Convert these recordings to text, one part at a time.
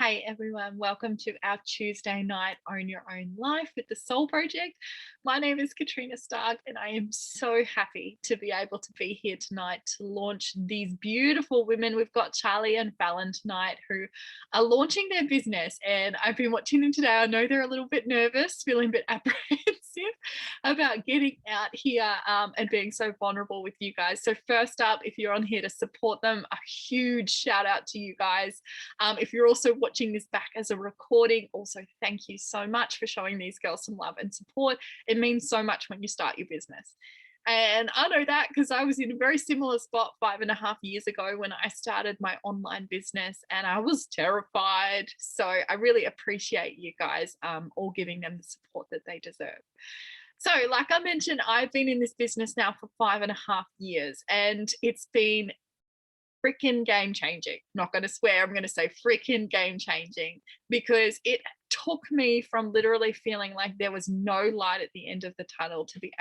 Hey everyone, welcome to our Tuesday night Own Your Own Life with the Soul Project. My name is Katrina Stark, and I am so happy to be able to be here tonight to launch these beautiful women. We've got Charlie and Fallon tonight who are launching their business, and I've been watching them today. I know they're a little bit nervous, feeling a bit apprehensive about getting out here and being so vulnerable with you guys. So, first up, if you're on here to support them, a huge shout out to you guys. If you're also watching this back as a recording, also thank you so much for showing these girls some love and support. It means so much when you start your business. And I know that because I was in a very similar spot 5.5 years ago when I started my online business, and I was terrified. So I really appreciate you guys all giving them the support that they deserve. So, like I mentioned, I've been in this business now for 5.5 years, and it's been freaking game changing. I'm not going to swear, I'm going to say freaking game changing, because it took me from literally feeling like there was no light at the end of the tunnel to be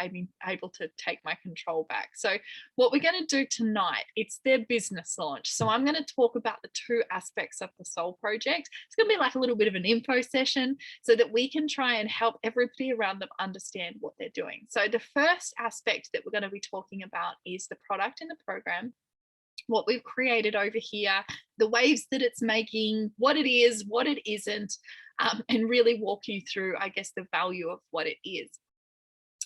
able to take my control back. So what we're going to do tonight, it's their business launch. So I'm going to talk about the two aspects of the Soul Project. It's going to be like a little bit of an info session so that we can try and help everybody around them understand what they're doing. So the first aspect that we're going to be talking about is the product and the program, what we've created over here, the waves that it's making, what it is, what it isn't, and really walk you through, I guess, the value of what it is.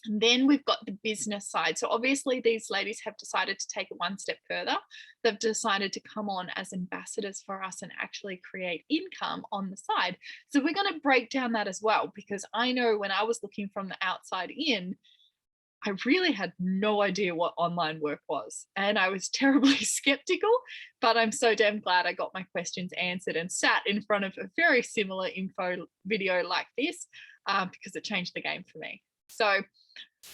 And then we've got the business side. So obviously these ladies have decided to take it one step further. They've decided to come on as ambassadors for us and actually create income on the side. So we're going to break down that as well, because I know when I was looking from the outside in, I really had no idea what online work was, and I was terribly skeptical, but I'm so damn glad I got my questions answered and sat in front of a very similar info video like this, because it changed the game for me. So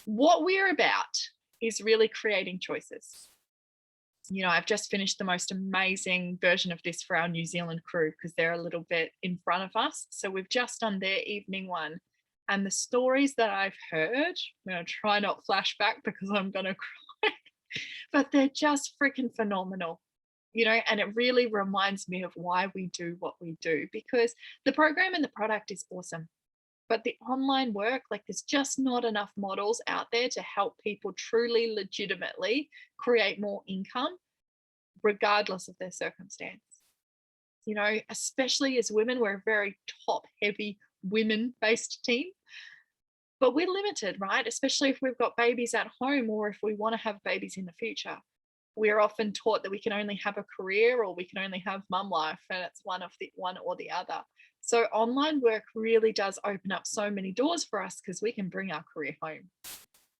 what we're about is really creating choices. You know, I've just finished the most amazing version of this for our New Zealand crew because they're a little bit in front of us. So we've just done their evening one. And the stories that I've heard, I'm going to try not flashback because I'm going to cry, but they're just freaking phenomenal, you know, and it really reminds me of why we do what we do, because the program and the product is awesome. But the online work, like there's just not enough models out there to help people truly, legitimately create more income, regardless of their circumstance. You know, especially as women, we're a very top heavy women based team, but we're limited, right? Especially if we've got babies at home or if we want to have babies in the future. We're often taught that we can only have a career or we can only have mum life, and it's one or the other. So online work really does open up so many doors for us because we can bring our career home.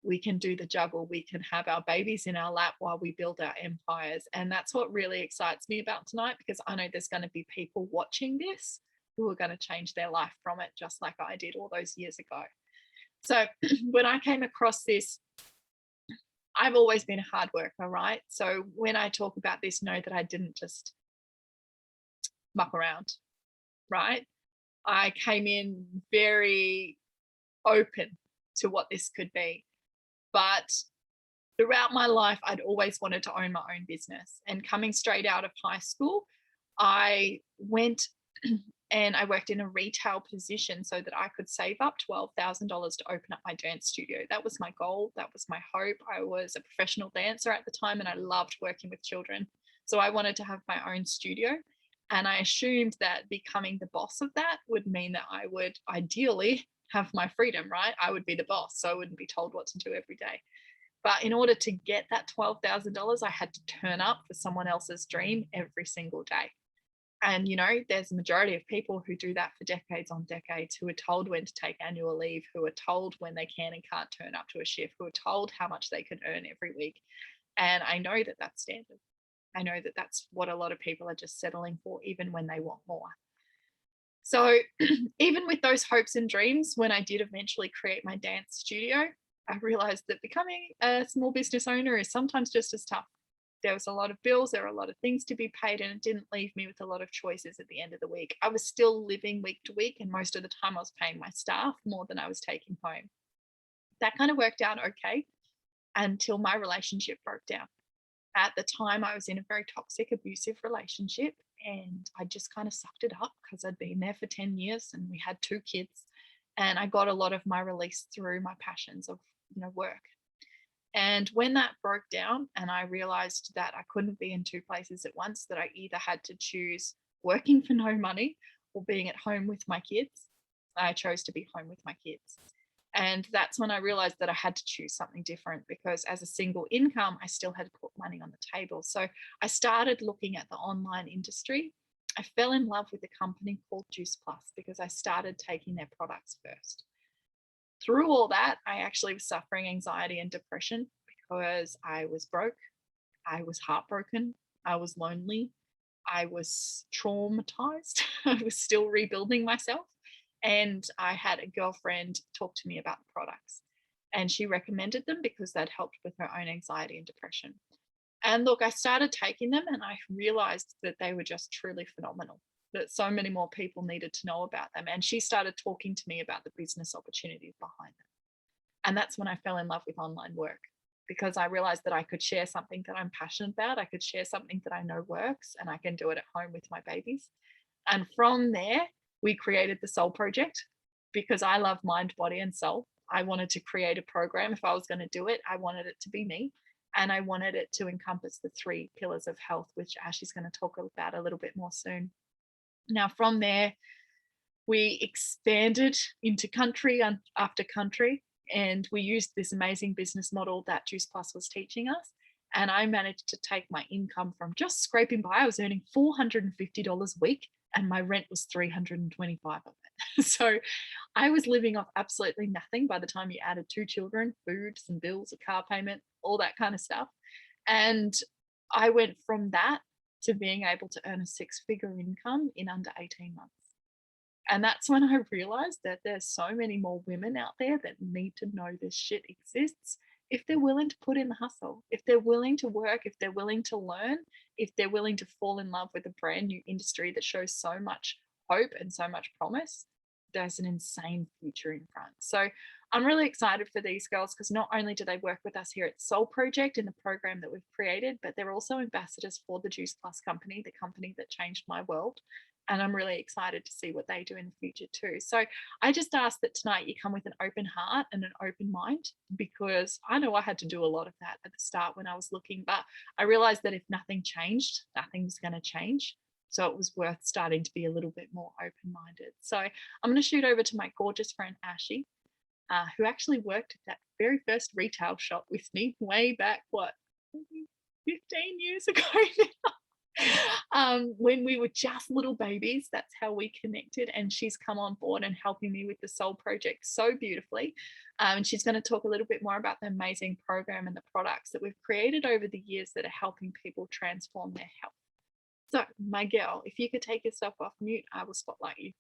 We can do the juggle. We can have our babies in our lap while we build our empires. And that's what really excites me about tonight, because I know there's going to be people watching this who are going to change their life from it, just like I did all those years ago. So when I came across this, I've always been a hard worker, right? So when I talk about this, know that I didn't just muck around, right? I came in very open to what this could be. But throughout my life, I'd always wanted to own my own business. And coming straight out of high school, I went and I worked in a retail position so that I could save up $12,000 to open up my dance studio. That was my goal. That was my hope. I was a professional dancer at the time and I loved working with children. So I wanted to have my own studio. And I assumed that becoming the boss of that would mean that I would ideally have my freedom, right? I would be the boss, so I wouldn't be told what to do every day. But in order to get that $12,000, I had to turn up for someone else's dream every single day. And, you know, there's a majority of people who do that for decades on decades, who are told when to take annual leave, who are told when they can and can't turn up to a shift, who are told how much they can earn every week. And I know that that's standard. I know that that's what a lot of people are just settling for, even when they want more. So even with those hopes and dreams, when I did eventually create my dance studio, I realized that becoming a small business owner is sometimes just as tough. There was a lot of bills, there were a lot of things to be paid, and it didn't leave me with a lot of choices at the end of the week. I was still living week to week, and most of the time I was paying my staff more than I was taking home. That kind of worked out okay until my relationship broke down. At the time, I was in a very toxic, abusive relationship, and I just kind of sucked it up because I'd been there for 10 years and we had 2 kids. And I got a lot of my release through my passions of, work. And when that broke down and I realized that I couldn't be in 2 places at once, that I either had to choose working for no money or being at home with my kids, I chose to be home with my kids. And that's when I realized that I had to choose something different, because as a single income, I still had to put money on the table. So I started looking at the online industry. I fell in love with a company called Juice Plus because I started taking their products first. Through all that, I actually was suffering anxiety and depression because I was broke, I was heartbroken, I was lonely, I was traumatized. I was still rebuilding myself. And I had a girlfriend talk to me about the products. And she recommended them because they'd helped with her own anxiety and depression. And look, I started taking them and I realized that they were just truly phenomenal, that so many more people needed to know about them. And she started talking to me about the business opportunities behind them. And that's when I fell in love with online work, because I realized that I could share something that I'm passionate about. I could share something that I know works, and I can do it at home with my babies. And from there, we created the Soul Project because I love mind, body, and soul. I wanted to create a program. If I was going to do it, I wanted it to be me. And I wanted it to encompass the 3 pillars of health, which Ashley's going to talk about a little bit more soon. Now, from there, we expanded into country after country, and we used this amazing business model that Juice Plus was teaching us. And I managed to take my income from just scraping by. I was earning $450 a week, and my rent was $325 of it. So I was living off absolutely nothing by the time you added 2 children, food, some bills, a car payment, all that kind of stuff. And I went from that to being able to earn a 6-figure income in under 18 months. And that's when I realized that there's so many more women out there that need to know this shit exists if they're willing to put in the hustle, if they're willing to work, if they're willing to learn, if they're willing to fall in love with a brand new industry that shows so much hope and so much promise. There's an insane future in front. So I'm really excited for these girls because not only do they work with us here at Soul Project in the program that we've created, but they're also ambassadors for the Juice Plus company, the company that changed my world. And I'm really excited to see what they do in the future too. So I just ask that tonight you come with an open heart and an open mind, because I know I had to do a lot of that at the start when I was looking, but I realized that if nothing changed, nothing's going to change. So it was worth starting to be a little bit more open-minded. So I'm going to shoot over to my gorgeous friend, Ashy, who actually worked at that very first retail shop with me way back, 15 years ago now. When we were just little babies. That's how we connected, and she's come on board and helping me with the Soul Project so beautifully. And she's going to talk a little bit more about the amazing program and the products that we've created over the years that are helping people transform their health. So, my girl, if you could take yourself off mute, I will spotlight you.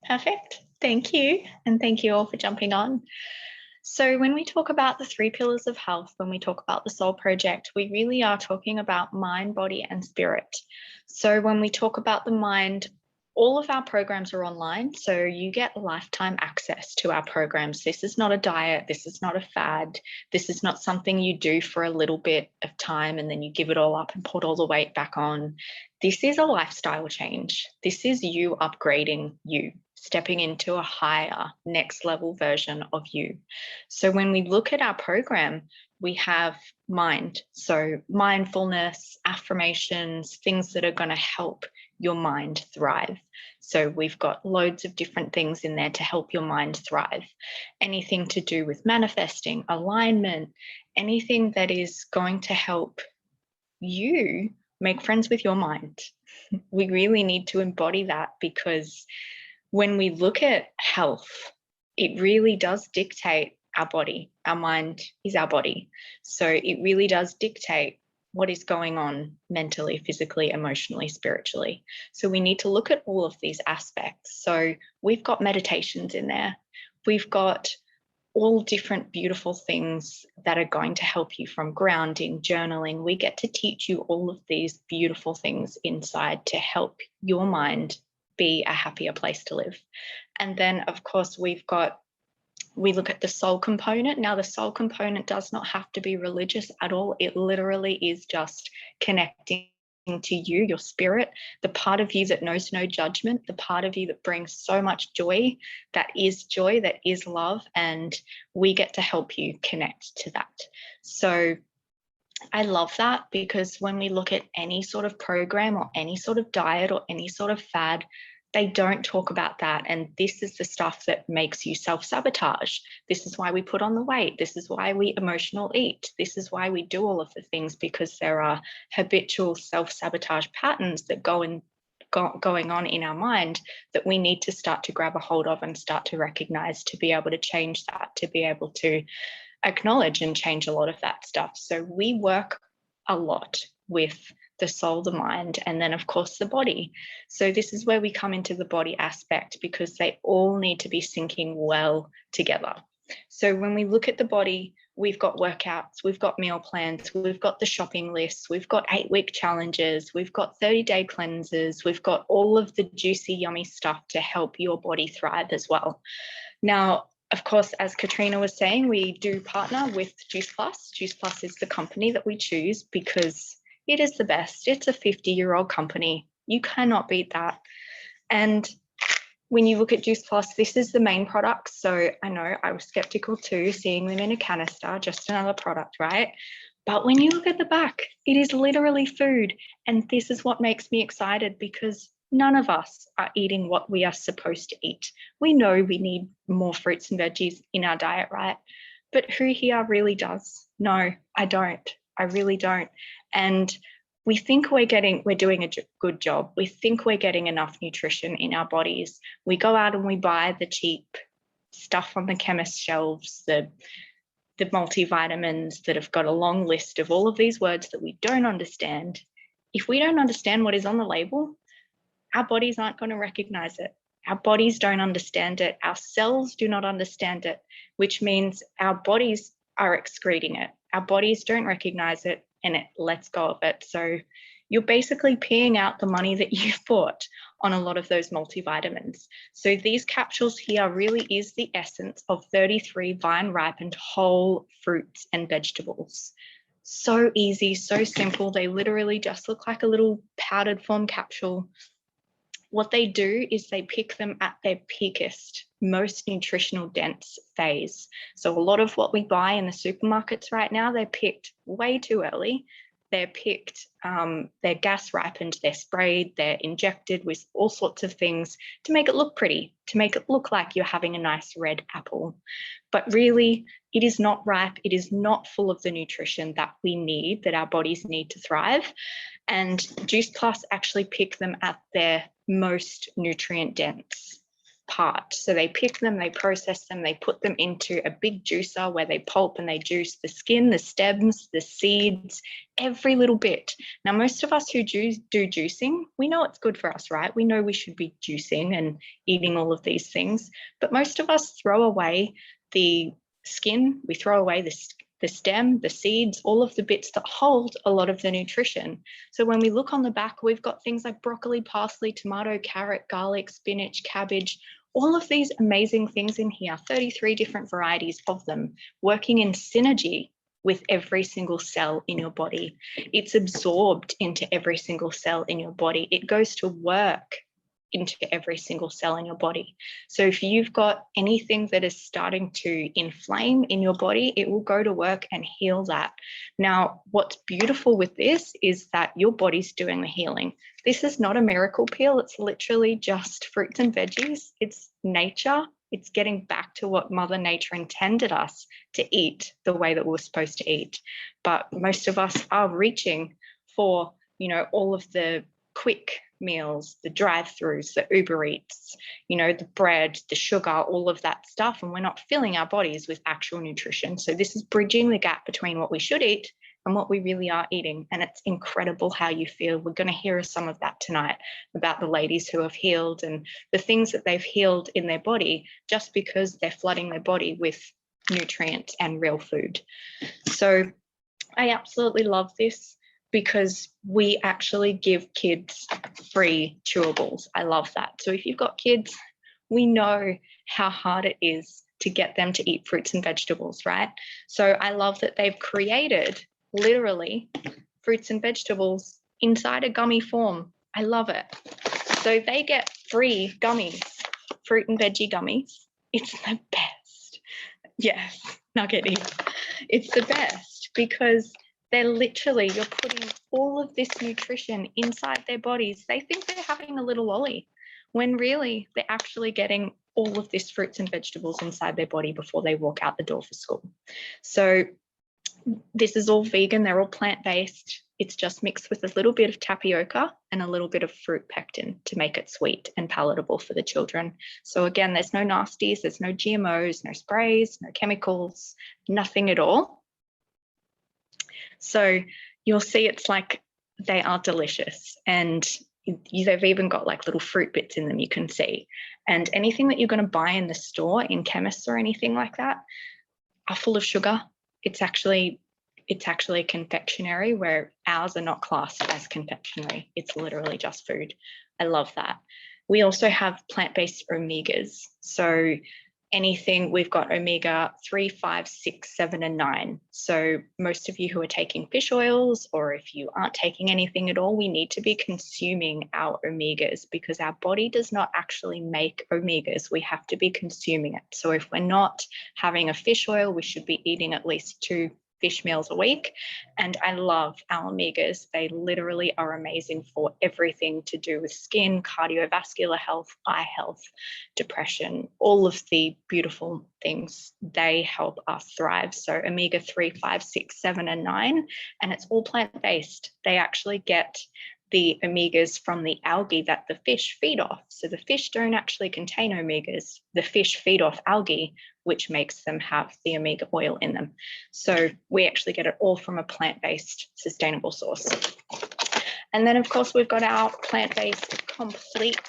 Perfect. Thank you. And thank you all for jumping on. So when we talk about the 3 pillars of health, when we talk about the Soul Project, we really are talking about mind, body, and spirit. So when we talk about the mind, all of our programs are online, so you get lifetime access to our programs. This is not a diet. This is not a fad. This is not something you do for a little bit of time and then you give it all up and put all the weight back on. This is a lifestyle change. This is you upgrading you, stepping into a higher, next level version of you. So when we look at our program, we have mind. So mindfulness, affirmations, things that are going to help your mind thrive. So we've got loads of different things in there to help your mind thrive. Anything to do with manifesting, alignment, anything that is going to help you make friends with your mind. We really need to embody that, because when we look at health, it really does dictate our body. Our mind is our body. So it really does dictate what is going on mentally, physically, emotionally, spiritually. So we need to look at all of these aspects. So we've got meditations in there. We've got all different beautiful things that are going to help you, from grounding, journaling. We get to teach you all of these beautiful things inside to help your mind be a happier place to live. And then, of course, we look at the soul component. Now, the soul component does not have to be religious at all. It literally is just connecting to you, your spirit, the part of you that knows no judgment, the part of you that brings so much joy, that is love, and we get to help you connect to that. So I love that, because when we look at any sort of program or any sort of diet or any sort of fad, they don't talk about that. And this is the stuff that makes you self-sabotage. This is why we put on the weight. This is why we emotional eat. This is why we do all of the things, because there are habitual self-sabotage patterns that going on in our mind that we need to start to grab a hold of and start to recognize, to be able to change that, to be able to acknowledge and change a lot of that stuff. So we work a lot with the soul, the mind, and then of course the body. So this is where we come into the body aspect, because they all need to be syncing well together. So when we look at the body, we've got workouts, we've got meal plans, we've got the shopping lists, we've got 8-week challenges, we've got 30-day cleanses, we've got all of the juicy, yummy stuff to help your body thrive as well. Now, of course, as Katrina was saying, we do partner with Juice Plus. Juice Plus is the company that we choose because it is the best. It's a 50-year-old company. You cannot beat that. And when you look at Juice Plus, this is the main product. So I know I was skeptical too, seeing them in a canister, just another product, right? But when you look at the back, it is literally food. And this is what makes me excited, because none of us are eating what we are supposed to eat. We know we need more fruits and veggies in our diet, right? But who here really does? No, I don't. I really don't. And we think we're doing a good job. We think we're getting enough nutrition in our bodies. We go out and we buy the cheap stuff on the chemist shelves, the multivitamins that have got a long list of all of these words that we don't understand. If we don't understand what is on the label, our bodies aren't going to recognize it. Our bodies don't understand it. Our cells do not understand it, which means our bodies are excreting it. Our bodies don't recognize it, and it lets go of it. So you're basically peeing out the money that you've bought on a lot of those multivitamins. So these capsules here really is the essence of 33 vine-ripened whole fruits and vegetables. So easy, so simple. They literally just look like a little powdered form capsule. What they do is they pick them at their peakest, most nutritional dense phase. So a lot of what we buy in the supermarkets right now, they're picked way too early. They're picked, they're gas ripened, they're sprayed, they're injected with all sorts of things to make it look pretty, to make it look like you're having a nice red apple. But really, it is not ripe. It is not full of the nutrition that we need, that our bodies need to thrive. And Juice Plus actually pick them at their most nutrient dense part. So they pick them, they process them, they put them into a big juicer where they pulp and they juice the skin, the stems, the seeds, every little bit. Now, most of us who do juicing, we know it's good for us, right? We know we should be juicing and eating all of these things, but most of us throw away the skin, we throw away the stem, the seeds, all of the bits that hold a lot of the nutrition. So when we look on the back, we've got things like broccoli, parsley, tomato, carrot, garlic, spinach, cabbage, all of these amazing things in here, 33 different varieties of them, working in synergy with every single cell in your body. It's absorbed into every single cell in your body. It goes to work into every single cell in your body. So if you've got anything that is starting to inflame in your body, it will go to work and heal that. Now, what's beautiful with this is that your body's doing the healing. This is not a miracle pill. It's literally just fruits and veggies. It's nature. It's getting back to what Mother Nature intended us to eat, the way that we're supposed to eat. But most of us are reaching for, all of the quick meals, the drive-throughs, the Uber Eats, the bread, the sugar, all of that stuff, and we're not filling our bodies with actual nutrition. So this is bridging the gap between what we should eat and what we really are eating, and it's incredible how you feel. We're going to hear some of that tonight about the ladies who have healed and the things that they've healed in their body just because they're flooding their body with nutrients and real food. So I absolutely love this, because we actually give kids free chewables. I love that. So if you've got kids, we know how hard it is to get them to eat fruits and vegetables, right? So I love that they've created literally fruits and vegetables inside a gummy form. I love it. So they get 3 gummies, fruit and veggie gummies. It's the best. Yes, Nuggety. It's the best because they're literally, you're putting all of this nutrition inside their bodies. They think they're having a little lolly when really they're actually getting all of this fruits and vegetables inside their body before they walk out the door for school. So this is all vegan. They're all plant-based. It's just mixed with a little bit of tapioca and a little bit of fruit pectin to make it sweet and palatable for the children. So again, there's no nasties, there's no GMOs, no sprays, no chemicals, nothing at all. So you'll see it's like they are delicious, and they've even got like little fruit bits in them you can see. And anything that you're going to buy in the store, in chemists or anything like that, are full of sugar. It's actually confectionery, where ours are not classed as confectionery. It's literally just food. I love that. We also have plant-based omegas. So anything, we've got omega 3, 5, 6, 7, and 9. So most of you who are taking fish oils, or if you aren't taking anything at all, we need to be consuming our omegas because our body does not actually make omegas. We have to be consuming it. So if we're not having a fish oil, we should be eating at least 2 fish meals a week. And I love our omegas. They literally are amazing for everything to do with skin, cardiovascular health, eye health, depression, all of the beautiful things. They help us thrive. So omega 3, 5, 6, 7, and 9, and it's all plant-based. They actually get the omegas from the algae that the fish feed off. So the fish don't actually contain omegas. The fish feed off algae, which makes them have the omega oil in them. So we actually get it all from a plant-based sustainable source. And then of course we've got our plant-based complete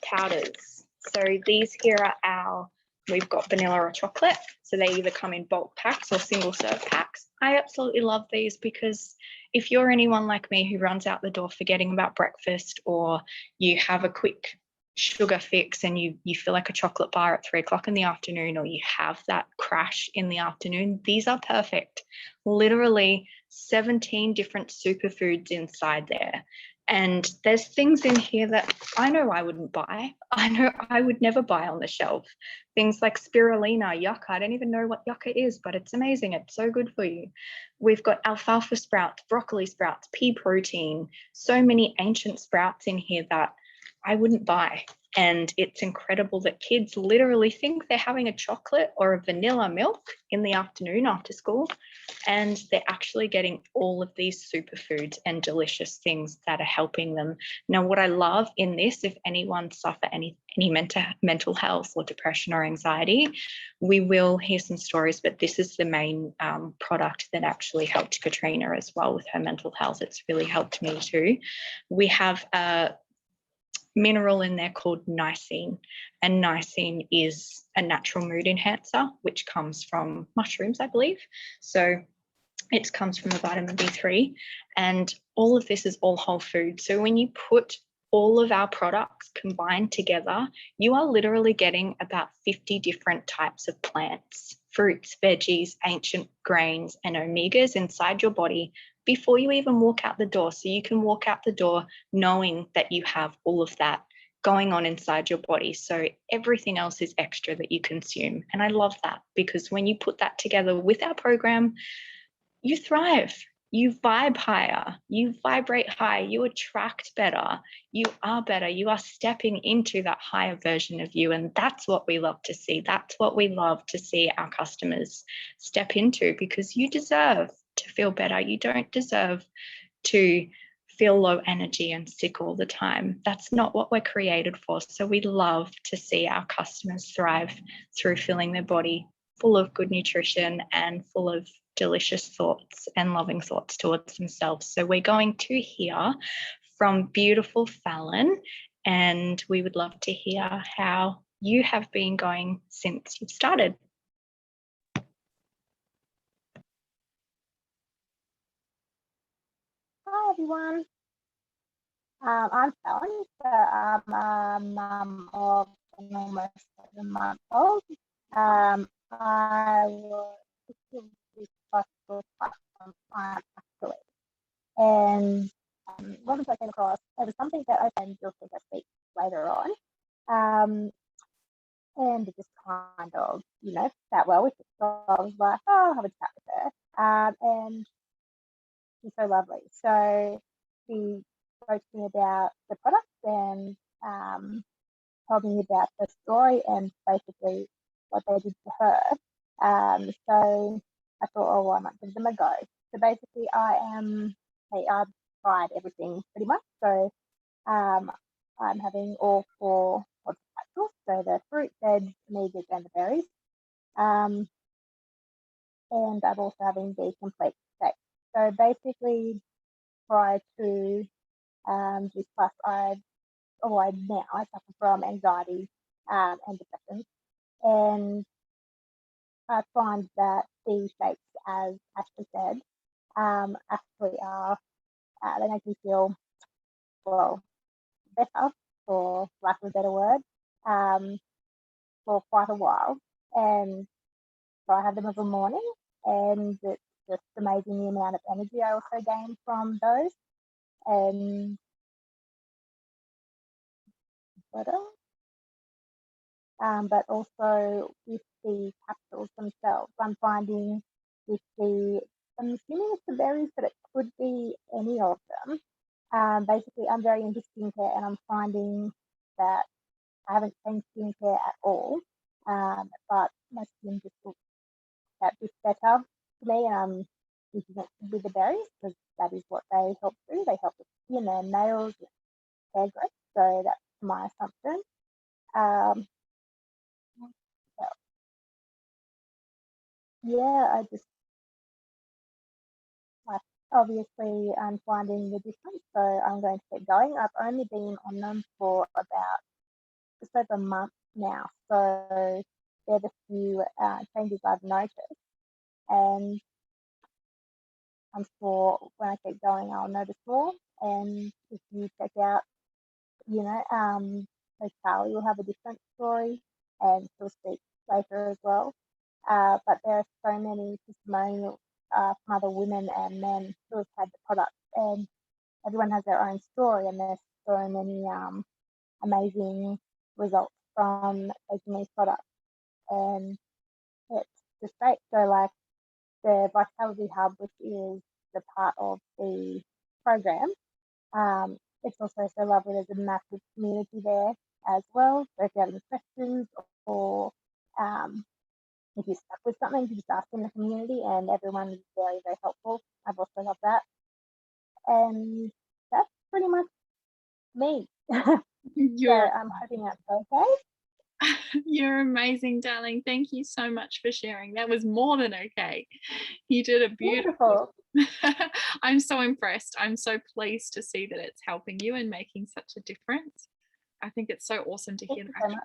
powders. So these here are we've got vanilla or chocolate. So they either come in bulk packs or single serve packs. I absolutely love these because if you're anyone like me who runs out the door forgetting about breakfast, or you have a quick sugar fix and you feel like a chocolate bar at 3 o'clock in the afternoon, or you have that crash in the afternoon, these are perfect. Literally 17 different superfoods inside there. And there's things in here that I know I wouldn't buy. I know I would never buy on the shelf. Things like spirulina, yucca. I don't even know what yucca is, but it's amazing. It's so good for you. We've got alfalfa sprouts, broccoli sprouts, pea protein, so many ancient sprouts in here that I wouldn't buy. And it's incredible that kids literally think they're having a chocolate or a vanilla milk in the afternoon after school, and they're actually getting all of these superfoods and delicious things that are helping them. Now, what I love in this, if anyone suffer any mental health or depression or anxiety, we will hear some stories, but this is the main product that actually helped Katrina as well with her mental health. It's really helped me too. We have a mineral in there called niacin, and niacin is a natural mood enhancer which comes from mushrooms, I believe. So it comes from the vitamin B3, and all of this is all whole food. So when you put all of our products combined together, you are literally getting about 50 different types of plants, fruits, veggies, ancient grains, and omegas inside your body before you even walk out the door. So you can walk out the door knowing that you have all of that going on inside your body. So everything else is extra that you consume. And I love that, because when you put that together with our program, you thrive, you vibe higher, you vibrate high, you attract better, you are stepping into that higher version of you. And that's what we love to see. That's what we love to see our customers step into, because you deserve to feel better. You don't deserve to feel low energy and sick all the time. That's not what we're created for. So we love to see our customers thrive through filling their body full of good nutrition and full of delicious thoughts and loving thoughts towards themselves. So we're going to hear from beautiful Fallon, and we would love to hear how you have been going since you've started. Hi everyone, I'm Fallon. So I'm a mum of an almost 7-month-old. I was this possible platform actually, and wasn't I came across. It was something that I found you'll think I speak later on. And it just kind of, sat well with it. So I was like, oh, I'll have a chat with her. And she's so lovely. So she spoke to me about the product and told me about her story and basically what they did to her. So I thought, oh, well, I might give them a go. So basically, I've tried everything pretty much. So I'm having all 4 pods of capsules, so the fruit, veg, meat, and the berries. And I'm also having the complete shake. So basically, prior to this class, I suffer from anxiety and depression. And I find that these shakes, as Ashley said, actually are, they make me feel, well, better, for lack of a better word, for quite a while. And so I have them every morning, and it's just amazing the amount of energy I also gain from those. And what else? But also with the capsules themselves, I'm finding I'm assuming it's the berries, but it could be any of them. Basically, I'm very into skincare, and I'm finding that I haven't changed skincare at all, but my skin just looks a bit better to me, and I'm using it with the berries because that is what they help do. They help with skin and nails and hair growth, so that's my assumption. Um, yeah, I just like, obviously I'm finding the difference, so I'm going to keep going. I've only been on them for about just over a month now, so they're the few changes I've noticed, and I'm sure when I keep going I'll notice more. And if you check out, so Charlie will have a different story, and she'll speak later as well. But there are so many testimonials from other women and men who have had the product, and everyone has their own story, and there's so many amazing results from taking these products, and it's just great. So, like the Vitality Hub, which is the part of the program, it's also so lovely. There's a massive community there as well. So if you have any questions, or if you're stuck with something, you just ask in the community, and everyone is very, very helpful. I've also got that. And that's pretty much me. So You're I'm hoping that's okay. you're amazing, darling. Thank you so much for sharing. That was more than okay. You did a beautiful. Wonderful. I'm so impressed. I'm so pleased to see that it's helping you and making such a difference. I think it's so awesome to Thank hear you that. so much.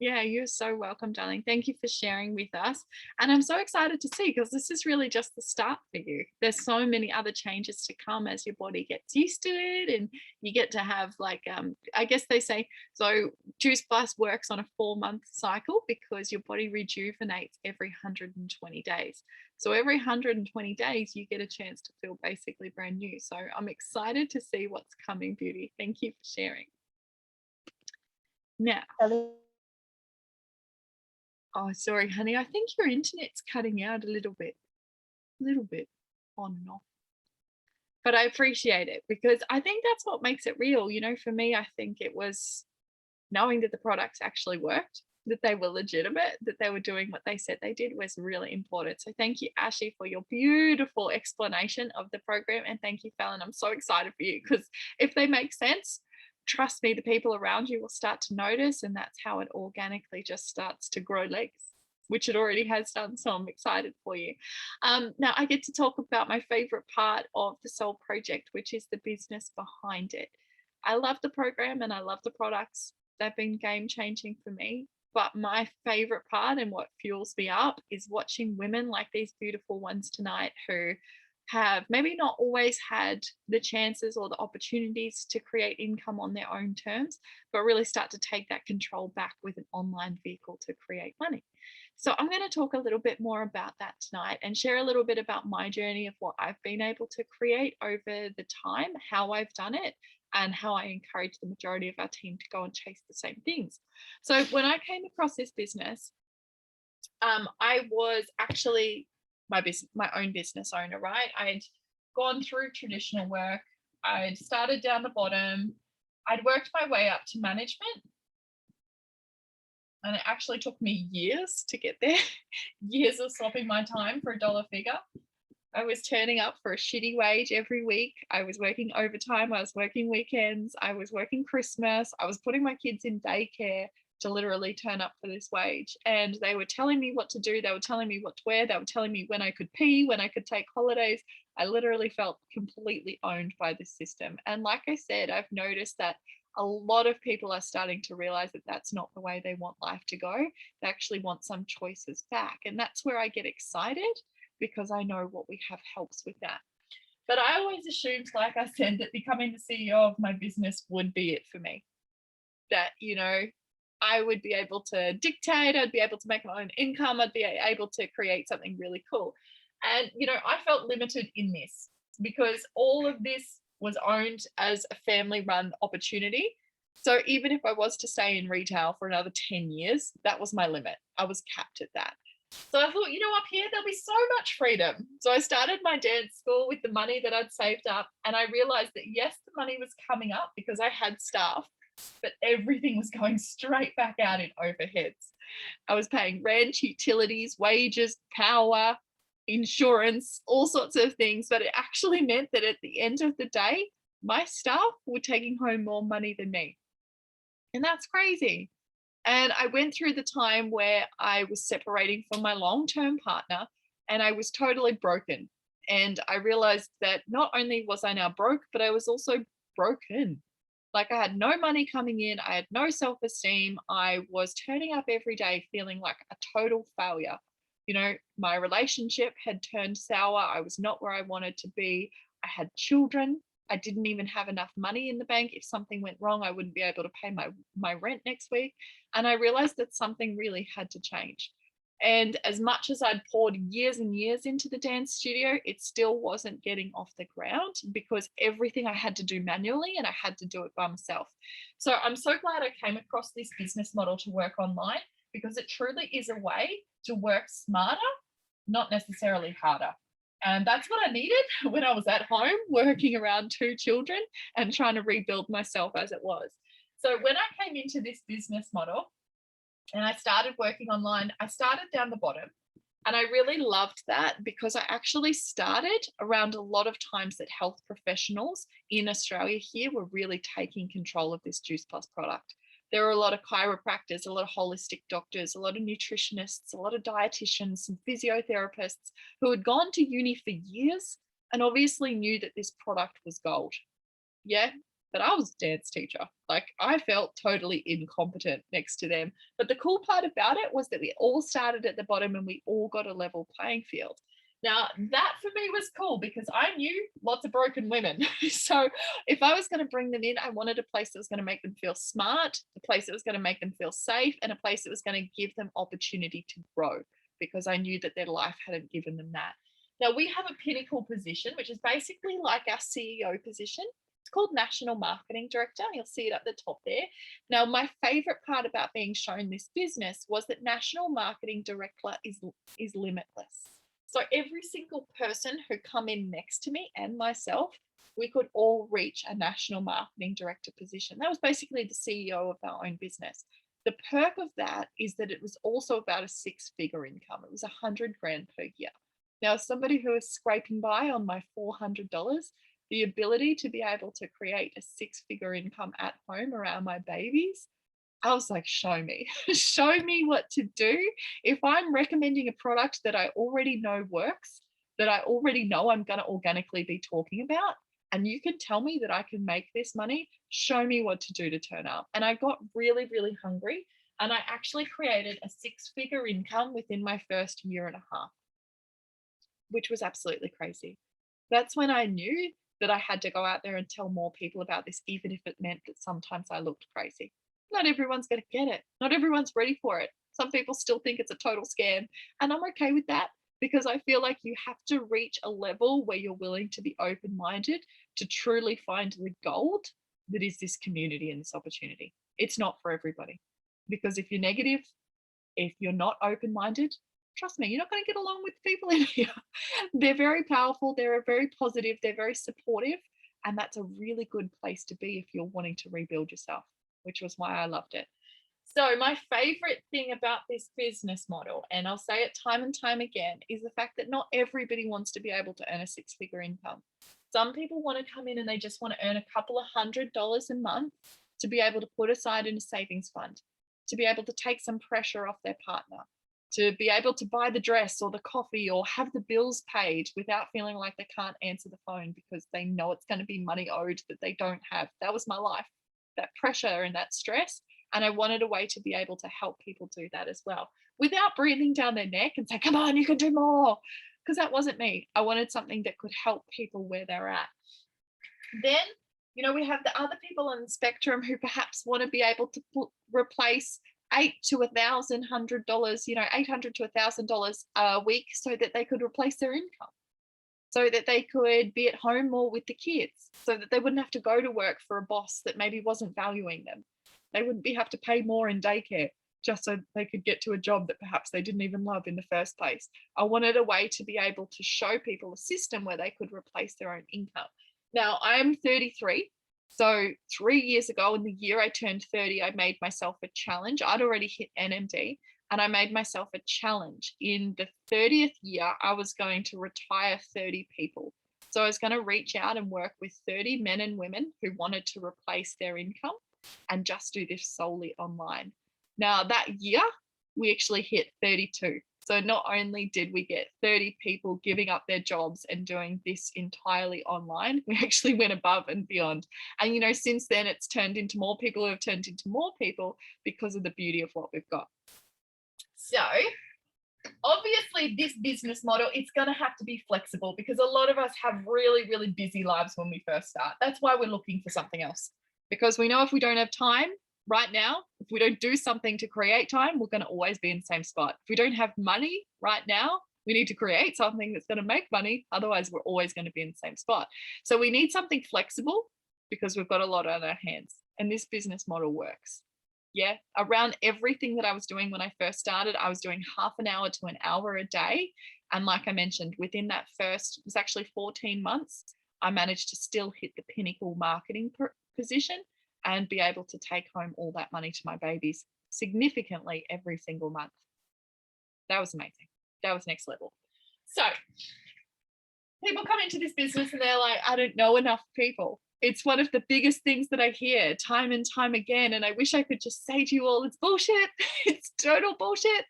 Yeah, you're so welcome, darling. Thank you for sharing with us. And I'm so excited to see, because this is really just the start for you. There's so many other changes to come as your body gets used to it, and you get to have I guess they say, so Juice Plus works on a 4-month cycle because your body rejuvenates every 120 days. So every 120 days, you get a chance to feel basically brand new. So I'm excited to see what's coming, beauty. Thank you for sharing. Now, oh, sorry, honey. I think your internet's cutting out a little bit on and off. But I appreciate it, because I think that's what makes it real. For me, I think it was knowing that the products actually worked, that they were legitimate, that they were doing what they said they did, was really important. So thank you, Ashley, for your beautiful explanation of the program. And thank you, Fallon. I'm so excited for you, because if they make sense, trust me, the people around you will start to notice, and that's how it organically just starts to grow legs, which it already has done. So I'm excited for you. Now I get to talk about my favorite part of the Soul Project, which is the business behind it. I love the program and I love the products. They've been game changing for me. But my favorite part, and what fuels me up, is watching women like these beautiful ones tonight, who have maybe not always had the chances or the opportunities to create income on their own terms, but really start to take that control back with an online vehicle to create money. So I'm going to talk a little bit more about that tonight and share a little bit about my journey of what I've been able to create over the time, how I've done it, and how I encourage the majority of our team to go and chase the same things. So when I came across this business, I was actually my own business owner, right? I'd gone through traditional work. I'd started down the bottom. I'd worked my way up to management. And it actually took me years to get there, years of swapping my time for a dollar figure. I was turning up for a shitty wage every week. I was working overtime. I was working weekends. I was working Christmas. I was putting my kids in daycare to literally turn up for this wage. And they were telling me what to do. They were telling me what to wear. They were telling me when I could pee, when I could take holidays. I literally felt completely owned by this system. And like I said, I've noticed that a lot of people are starting to realize that that's not the way they want life to go. They actually want some choices back. And that's where I get excited, because I know what we have helps with that. But I always assumed, like I said, that becoming the CEO of my business would be it for me. That, I would be able to dictate, I'd be able to make my own income, I'd be able to create something really cool. And, I felt limited in this, because all of this was owned as a family-run opportunity. So even if I was to stay in retail for another 10 years, that was my limit. I was capped at that. So I thought, up here, there'll be so much freedom. So I started my dance school with the money that I'd saved up. And I realized that, yes, the money was coming up because I had staff, but everything was going straight back out in overheads. I was paying rent, utilities, wages, power, insurance, all sorts of things. But it actually meant that at the end of the day, my staff were taking home more money than me. And that's crazy. And I went through the time where I was separating from my long-term partner, and I was totally broken. And I realized that not only was I now broke, but I was also broken. Like, I had no money coming in. I had no self-esteem. I was turning up every day feeling like a total failure. My relationship had turned sour. I was not where I wanted to be. I had children. I didn't even have enough money in the bank. If something went wrong, I wouldn't be able to pay my rent next week. And I realized that something really had to change. And as much as I'd poured years and years into the dance studio, it still wasn't getting off the ground, because everything I had to do manually, and I had to do it by myself. So I'm so glad I came across this business model to work online, because it truly is a way to work smarter, not necessarily harder. And that's what I needed when I was at home working around 2 children and trying to rebuild myself as it was. So when I came into this business model and I started working online, I started down the bottom. And I really loved that, because I actually started around a lot of times that health professionals in Australia here were really taking control of this Juice Plus product. There were a lot of chiropractors, a lot of holistic doctors, a lot of nutritionists, a lot of dietitians, some physiotherapists who had gone to uni for years and obviously knew that this product was gold. Yeah, but I was a dance teacher. Like, I felt totally incompetent next to them. But the cool part about it was that we all started at the bottom and we all got a level playing field. Now, that for me was cool, because I knew lots of broken women. So if I was going to bring them in, I wanted a place that was going to make them feel smart, a place that was going to make them feel safe, and a place that was going to give them opportunity to grow, because I knew that their life hadn't given them that. Now, we have a pinnacle position, which is basically like our CEO position. It's called National Marketing Director. You'll see it at the top there. Now, my favorite part about being shown this business was that National Marketing Director is limitless. So every single person who come in next to me and myself, we could all reach a National Marketing Director position. That was basically the CEO of our own business. The perk of that is that it was also about a 6-figure income. It was $100,000 per year. Now, as somebody who is scraping by on my $400, the ability to be able to create a 6-figure income at home around my babies, I was like, show me, show me what to do. If I'm recommending a product that I already know works, that I already know I'm going to organically be talking about, and you can tell me that I can make this money, show me what to do to turn up. And I got really, really hungry. And I actually created a 6-figure income within my first year and a half, which was absolutely crazy. That's when I knew that I had to go out there and tell more people about this, even if it meant that sometimes I looked crazy. Not everyone's going to get it. Not everyone's ready for it. Some people still think it's a total scam, and I'm okay with that, because I feel like you have to reach a level where you're willing to be open-minded to truly find the gold that is this community and this opportunity. It's not for everybody, because if you're negative, if you're not open-minded, trust me, you're not going to get along with people in here. They're very powerful, they're very positive, they're very supportive, and that's a really good place to be if you're wanting to rebuild yourself, which was why I loved it. So my favorite thing about this business model, and I'll say it time and time again, is the fact that not everybody wants to be able to earn a six-figure income. Some people want to come in and they just want to earn a couple of $100s a month to be able to put aside in a savings fund, to be able to take some pressure off their partner, to be able to buy the dress or the coffee or have the bills paid without feeling like they can't answer the phone because they know it's going to be money owed that they don't have. That was my life, that pressure and that stress. And I wanted a way to be able to help people do that as well, without breathing down their neck and say, come on, you can do more. Because that wasn't me. I wanted something that could help people where they're at. Then, we have the other people on the spectrum who perhaps want to be able to replace $800 to $1,000, $800 to $1,000 a week so that they could replace their income, so that they could be at home more with the kids, so that they wouldn't have to go to work for a boss that maybe wasn't valuing them. They wouldn't have to pay more in daycare just so they could get to a job that perhaps they didn't even love in the first place. I wanted a way to be able to show people a system where they could replace their own income. Now, I'm 33. So 3 years ago, in the year I turned 30, I made myself a challenge. I'd already hit NMD, and I made myself a challenge. In the 30th year, I was going to retire 30 people. So I was going to reach out and work with 30 men and women who wanted to replace their income and just do this solely online. Now, that year, we actually hit 32. So not only did we get 30 people giving up their jobs and doing this entirely online, we actually went above and beyond. And, since then, it's turned into more people who have turned into more people because of the beauty of what we've got. So obviously, this business model, it's going to have to be flexible because a lot of us have really, really busy lives when we first start. That's why we're looking for something else, because we know if we don't have time right now, if we don't do something to create time, we're going to always be in the same spot. If we don't have money right now, we need to create something that's going to make money. Otherwise, we're always going to be in the same spot. So we need something flexible because we've got a lot on our hands, and this business model works. Yeah, around everything that I was doing when I first started, I was doing half an hour to an hour a day. And like I mentioned, within that first, it was actually 14 months, I managed to still hit the pinnacle marketing position and be able to take home all that money to my babies significantly every single month. That was amazing. That was next level. So people come into this business and they're like, I don't know enough people. It's one of the biggest things that I hear time and time again. And I wish I could just say to you all, it's bullshit. It's total bullshit.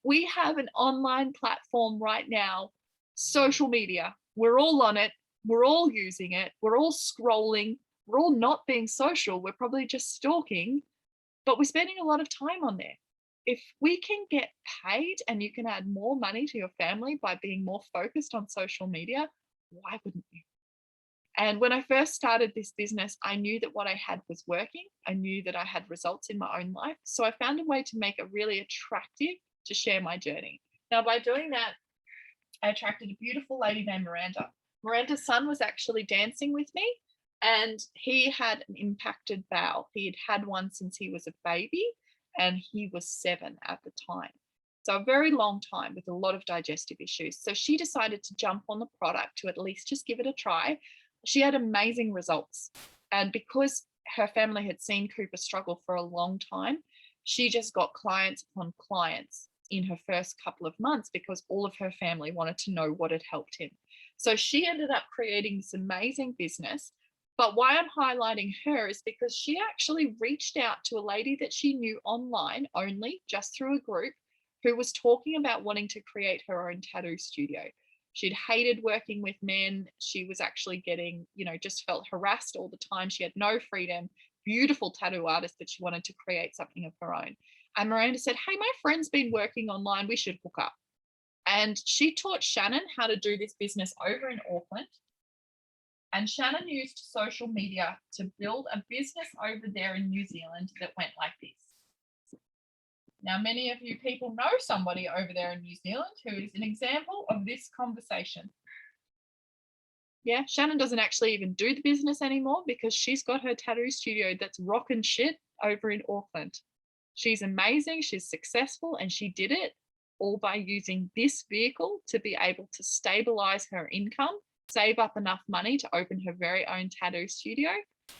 We have an online platform right now, social media. We're all on it. We're all using it. We're all scrolling. We're all not being social. We're probably just stalking, but we're spending a lot of time on there. If we can get paid and you can add more money to your family by being more focused on social media, why wouldn't you? And when I first started this business, I knew that what I had was working. I knew that I had results in my own life. So I found a way to make it really attractive to share my journey. Now, by doing that, I attracted a beautiful lady named Miranda. Miranda's son was actually dancing with me, and he had an impacted bowel. He had had one since he was a baby, and he was 7 at the time. So a very long time with a lot of digestive issues. So she decided to jump on the product to at least just give it a try. She had amazing results. And because her family had seen Cooper struggle for a long time, she just got clients upon clients in her first couple of months because all of her family wanted to know what had helped him. So she ended up creating this amazing business. But why I'm highlighting her is because she actually reached out to a lady that she knew online only, just through a group, who was talking about wanting to create her own tattoo studio. She'd hated working with men. She was actually getting, just felt harassed all the time. She had no freedom, beautiful tattoo artist that she wanted to create something of her own. And Miranda said, hey, my friend's been working online. We should hook up. And she taught Shannon how to do this business over in Auckland. And Shannon used social media to build a business over there in New Zealand that went like this. Now, many of you people know somebody over there in New Zealand who is an example of this conversation. Yeah, Shannon doesn't actually even do the business anymore because she's got her tattoo studio that's rocking shit over in Auckland. She's amazing, she's successful, and she did it all by using this vehicle to be able to stabilize her income, save up enough money to open her very own tattoo studio,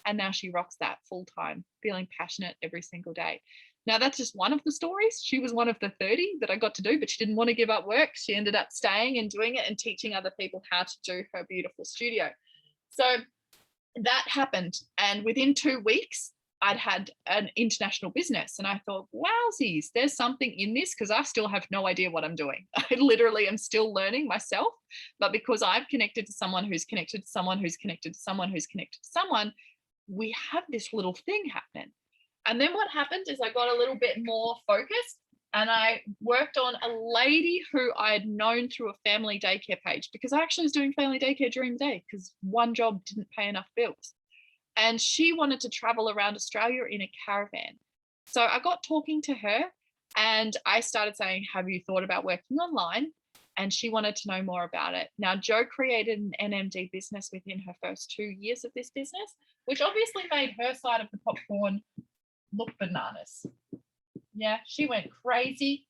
and now she rocks that full time, feeling passionate every single day. Now, that's just one of the stories. She was one of the 30 that I got to do, but she didn't want to give up work. She ended up staying and doing it and teaching other people how to do her beautiful studio. So that happened. And within 2 weeks, I'd had an international business. And I thought, wowsies, there's something in this, because I still have no idea what I'm doing. I literally am still learning myself. But because I've connected to someone who's connected to someone who's connected to someone who's connected to someone, we have this little thing happening. And then what happened is I got a little bit more focused, and I worked on a lady who I had known through a family daycare page, because I actually was doing family daycare during the day because one job didn't pay enough bills. And she wanted to travel around Australia in a caravan. So I got talking to her and I started saying, have you thought about working online? And she wanted to know more about it. Now, Jo created an NMD business within her first 2 years of this business, which obviously made her side of the popcorn look bananas. Yeah, she went crazy.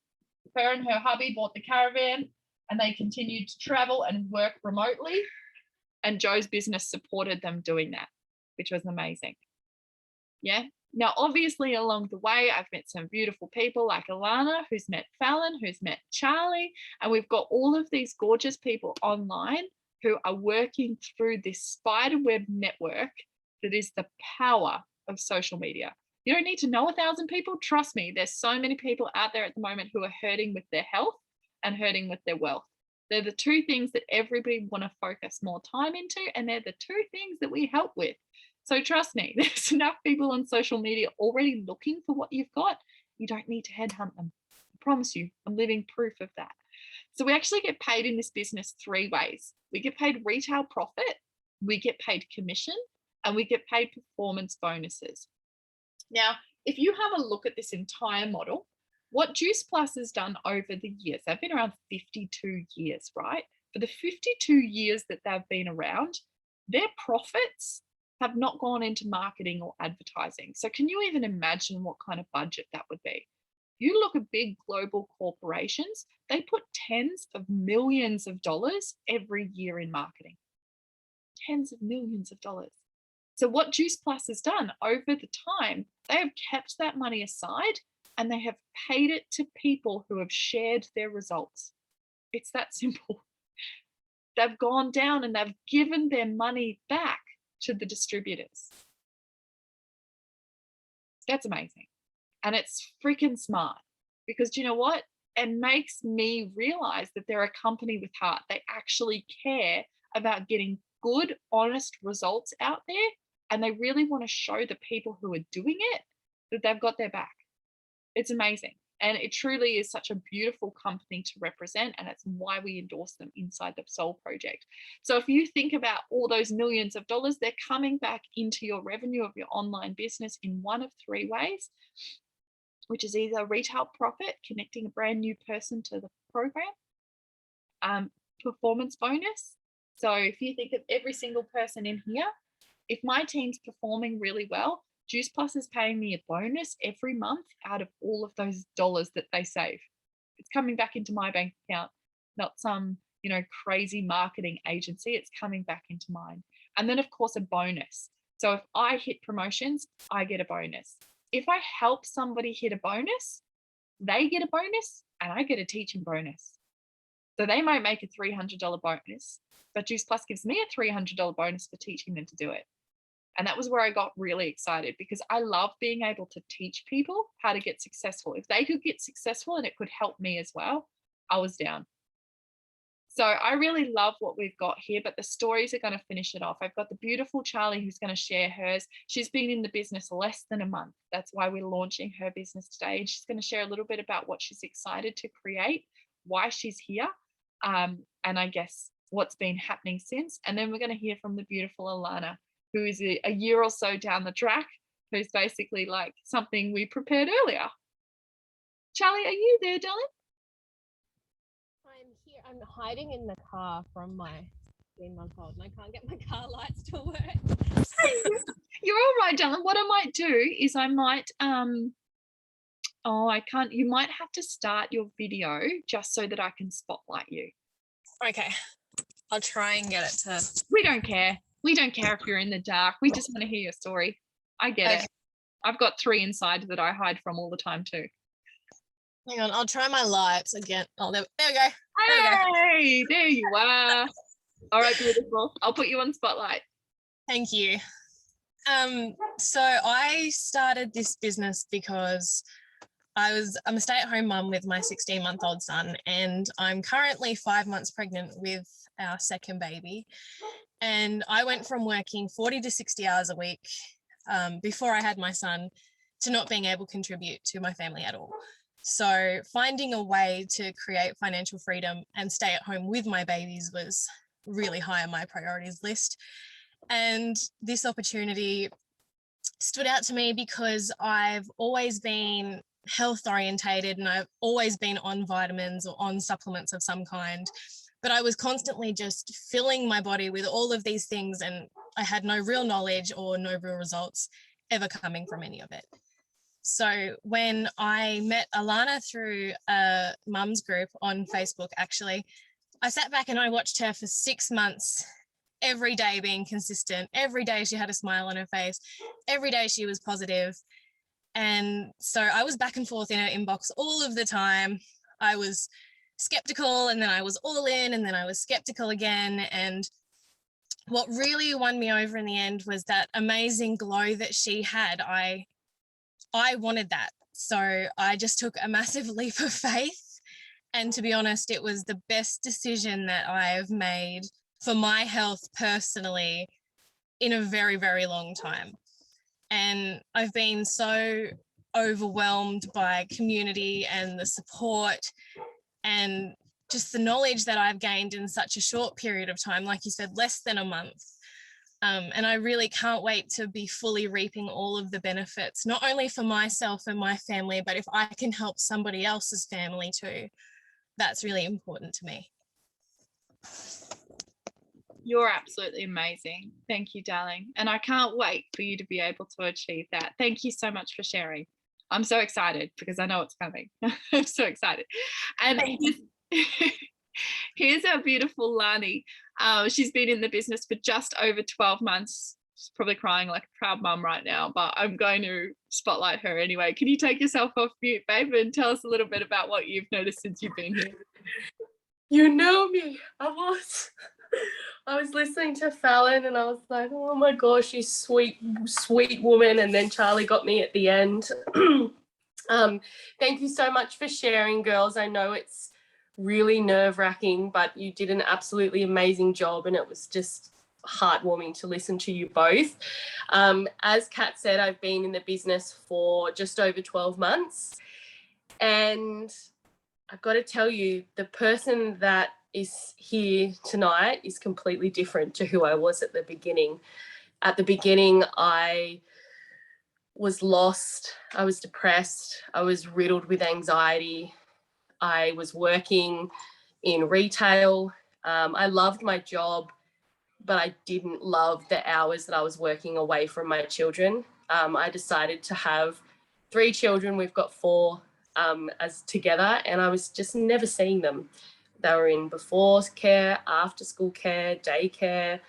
Her and her hubby bought the caravan and they continued to travel and work remotely. And Jo's business supported them doing that, which was amazing. Yeah. Now, obviously, along the way, I've met some beautiful people like Alana, who's met Fallon, who's met Charlie, and we've got all of these gorgeous people online who are working through this spiderweb network that is the power of social media. You don't need to know 1,000 people. Trust me, there's so many people out there at the moment who are hurting with their health and hurting with their wealth. They're the two things that everybody want to focus more time into, and they're the two things that we help with. So trust me, there's enough people on social media already looking for what you've got. You don't need to headhunt them. I promise you, I'm living proof of that. So we actually get paid in this business 3 ways. We get paid retail profit, we get paid commission, and we get paid performance bonuses. Now, if you have a look at this entire model, what Juice Plus has done over the years, they've been around 52 years, right? For the 52 years that they've been around, their profits have not gone into marketing or advertising. So can you even imagine what kind of budget that would be? You look at big global corporations, they put tens of millions of dollars every year in marketing. Tens of millions of dollars. So what Juice Plus has done over the time, they have kept that money aside and they have paid it to people who have shared their results. It's that simple. They've gone down and they've given their money back to the distributors. That's amazing. And it's freaking smart, because do you know what? It makes me realize that they're a company with heart. They actually care about getting good, honest results out there. And they really want to show the people who are doing it that they've got their back. It's amazing. And it truly is such a beautiful company to represent. And it's why we endorse them inside the Soul Project. So if you think about all those millions of dollars, they're coming back into your revenue of your online business in one of 3 ways, which is either retail profit, connecting a brand new person to the program, performance bonus. So if you think of every single person in here, if my team's performing really well, Juice Plus is paying me a bonus every month out of all of those dollars that they save. It's coming back into my bank account, not some, crazy marketing agency. It's coming back into mine. And then, of course, a bonus. So if I hit promotions, I get a bonus. If I help somebody hit a bonus, they get a bonus and I get a teaching bonus. So they might make a $300 bonus, but Juice Plus gives me a $300 bonus for teaching them to do it. And that was where I got really excited, because I love being able to teach people how to get successful. If they could get successful and it could help me as well, I was down. So I really love what we've got here, but the stories are going to finish it off. I've got the beautiful Charlie who's going to share hers. She's been in the business less than a month. That's why we're launching her business today. And she's going to share a little bit about what she's excited to create, why she's here, and I guess what's been happening since. And then we're going to hear from the beautiful Alana, who is a year or so down the track, who's basically like something we prepared earlier. Charlie, are you there, darling? I'm here. I'm hiding in the car from my 16-month-old, and I can't get my car lights to work. You're all right, darling. What I might do is I might I can't. You might have to start your video just so that I can spotlight you. Okay, I'll try and get it to. We don't care. We don't care if you're in the dark. We just want to hear your story. I get it. I've got 3 inside that I hide from all the time too. Hang on, I'll try my lights again. Oh, there we go. Hey, there you are. All right, beautiful. I'll put you on spotlight. Thank you. So I started this business because I'm a stay-at-home mum with my 16-month-old son, and I'm currently 5 months pregnant with our second baby. And I went from working 40 to 60 hours a week before I had my son to not being able to contribute to my family at all. So finding a way to create financial freedom and stay at home with my babies was really high on my priorities list. And this opportunity stood out to me because I've always been health orientated and I've always been on vitamins or on supplements of some kind, but I was constantly just filling my body with all of these things, and I had no real knowledge or no real results ever coming from any of it. So when I met Alana through a mum's group on Facebook, actually, I sat back and I watched her for 6 months, every day being consistent. Every day she had a smile on her face. Every day she was positive. And so I was back and forth in her inbox all of the time. I was skeptical, and then I was all in, and then I was skeptical again. And what really won me over in the end was that amazing glow that she had. I wanted that. So I just took a massive leap of faith. And to be honest, it was the best decision that I have made for my health personally in a very, very long time. And I've been so overwhelmed by community and the support and just the knowledge that I've gained in such a short period of time, like you said, less than a month. And I really can't wait to be fully reaping all of the benefits, not only for myself and my family, but if I can help somebody else's family too, that's really important to me. You're absolutely amazing. Thank you, darling. And I can't wait for you to be able to achieve that. Thank you so much for sharing. I'm so excited because I know it's coming. I'm so excited. And here's our beautiful Lani. She's been in the business for just over 12 months. She's probably crying like a proud mum right now, but I'm going to spotlight her anyway. Can you take yourself off mute, babe, and tell us a little bit about what you've noticed since you've been here? You know me. I was listening to Fallon and I was like, oh my gosh, she's sweet, sweet woman. And then Charlie got me at the end. Thank you so much for sharing, girls. I know it's really nerve-wracking, but you did an absolutely amazing job, and it was just heartwarming to listen to you both. As Kat said, I've been in the business for just over 12 months, and I've got to tell you, the person that is here tonight is completely different to who I was at the beginning. At the beginning, I was lost, I was depressed, I was riddled with anxiety. I was working in retail. I loved my job, but I didn't love the hours that I was working away from my children. I decided to have 3 children. We've got 4 as together, and I was just never seeing them. They were in before care, after school care, daycare,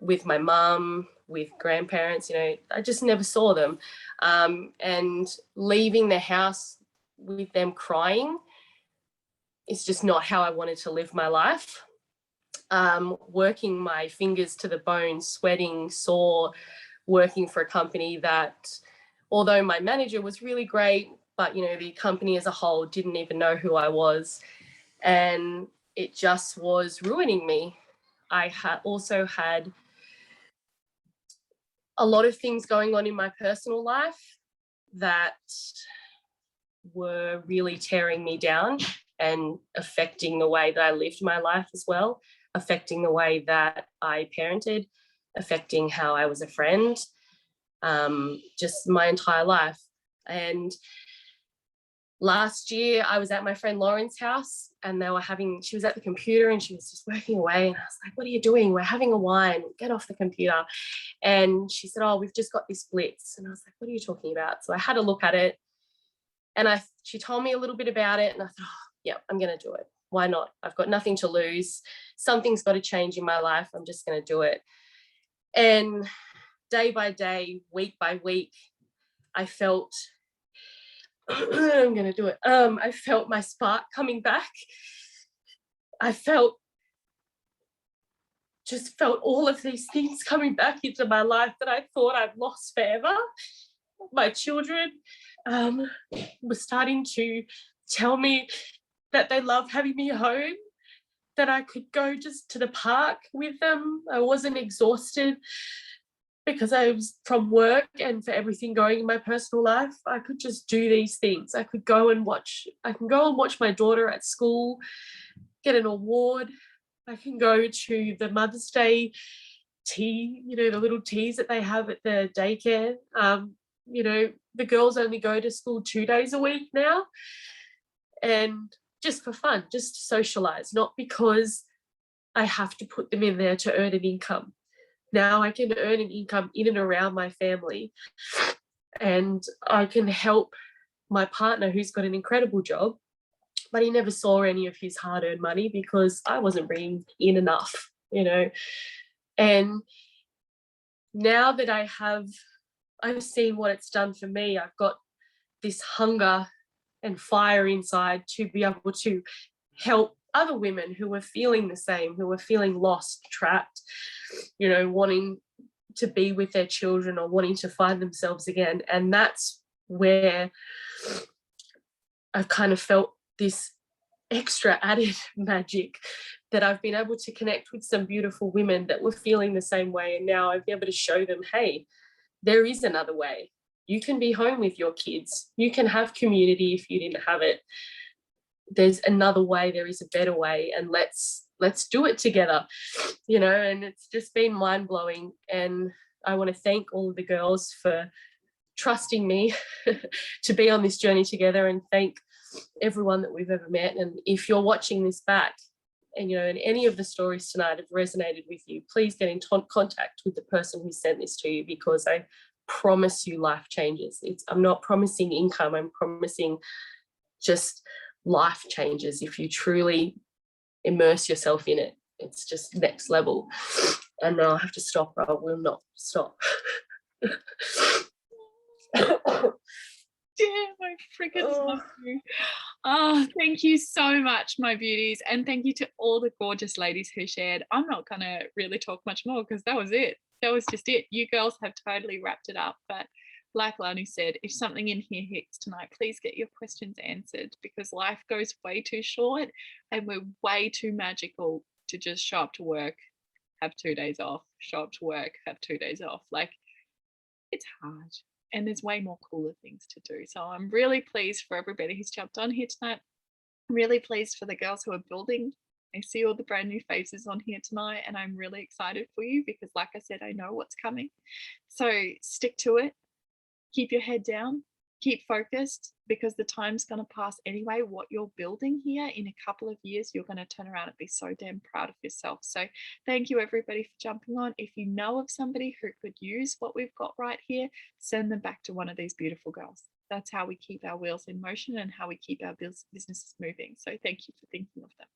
with my mum, with grandparents, I just never saw them. And leaving the house with them crying, it's just not how I wanted to live my life. Working my fingers to the bone, sweating, sore, working for a company that, although my manager was really great, but, the company as a whole didn't even know who I was. And it just was ruining me. I also had a lot of things going on in my personal life that were really tearing me down and affecting the way that I lived my life as well, affecting the way that I parented, affecting how I was a friend, just my entire life. And last year I was at my friend Lauren's house and she was at the computer and she was just working away, and I was like, what are you doing? We're having a wine, get off the computer. And she said, oh, we've just got this blitz. And I was like, what are you talking about? So I had a look at it, and she told me a little bit about it, and I thought, oh, yeah, I'm going to do it. Why not? I've got nothing to lose. Something's got to change in my life. I'm just going to do it. And day by day, week by week, I felt I'm going to do it. I felt my spark coming back. I felt all of these things coming back into my life that I thought I'd lost forever. My children were starting to tell me that they love having me home, that I could go just to the park with them. I wasn't exhausted because I was from work and for everything going in my personal life. I could just do these things. I can go and watch my daughter at school, get an award. I can go to the Mother's Day tea, the little teas that they have at the daycare. The girls only go to school 2 days a week now, and just for fun, just to socialize, not because I have to put them in there to earn an income. Now I can earn an income in and around my family, and I can help my partner, who's got an incredible job, but he never saw any of his hard-earned money because I wasn't bringing in enough, And now that I've seen what it's done for me, I've got this hunger and fire inside to be able to help other women who are feeling the same, who are feeling lost, trapped, wanting to be with their children or wanting to find themselves again. And that's where I've kind of felt this extra added magic, that I've been able to connect with some beautiful women that were feeling the same way. And now I've been able to show them, hey, there is another way. You can be home with your kids. You can have community if you didn't have it. There's another way. There is a better way. And let's do it together, and it's just been mind-blowing. And I want to thank all of the girls for trusting me to be on this journey together, and thank everyone that we've ever met. And if you're watching this back and and any of the stories tonight have resonated with you, please get in contact with the person who sent this to you, because I promise you life changes. I'm not promising income, I'm promising just life changes. If you truly immerse yourself in it, it's just next level. And now I have to stop, or I will not stop. Damn, I freaking love you. Oh, thank you so much, my beauties. And thank you to all the gorgeous ladies who shared. I'm not going to really talk much more because that was it. That was just it. You girls have totally wrapped it up. But like Lanu said, if something in here hits tonight, please get your questions answered, because life goes way too short and we're way too magical to just show up to work, have 2 days off, show up to work, have 2 days off. Like, it's hard. And there's way more cooler things to do. So I'm really pleased for everybody who's jumped on here tonight. I'm really pleased for the girls who are building. I see all the brand new faces on here tonight, and I'm really excited for you because, like I said, I know what's coming. So stick to it. Keep your head down. Keep focused, because the time's going to pass anyway. What you're building here in a couple of years, you're going to turn around and be so damn proud of yourself. So thank you, everybody, for jumping on. If you know of somebody who could use what we've got right here, send them back to one of these beautiful girls. That's how we keep our wheels in motion and how we keep our businesses moving. So thank you for thinking of them.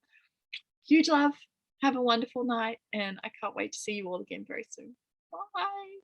Huge love. Have a wonderful night, and I can't wait to see you all again very soon. Bye.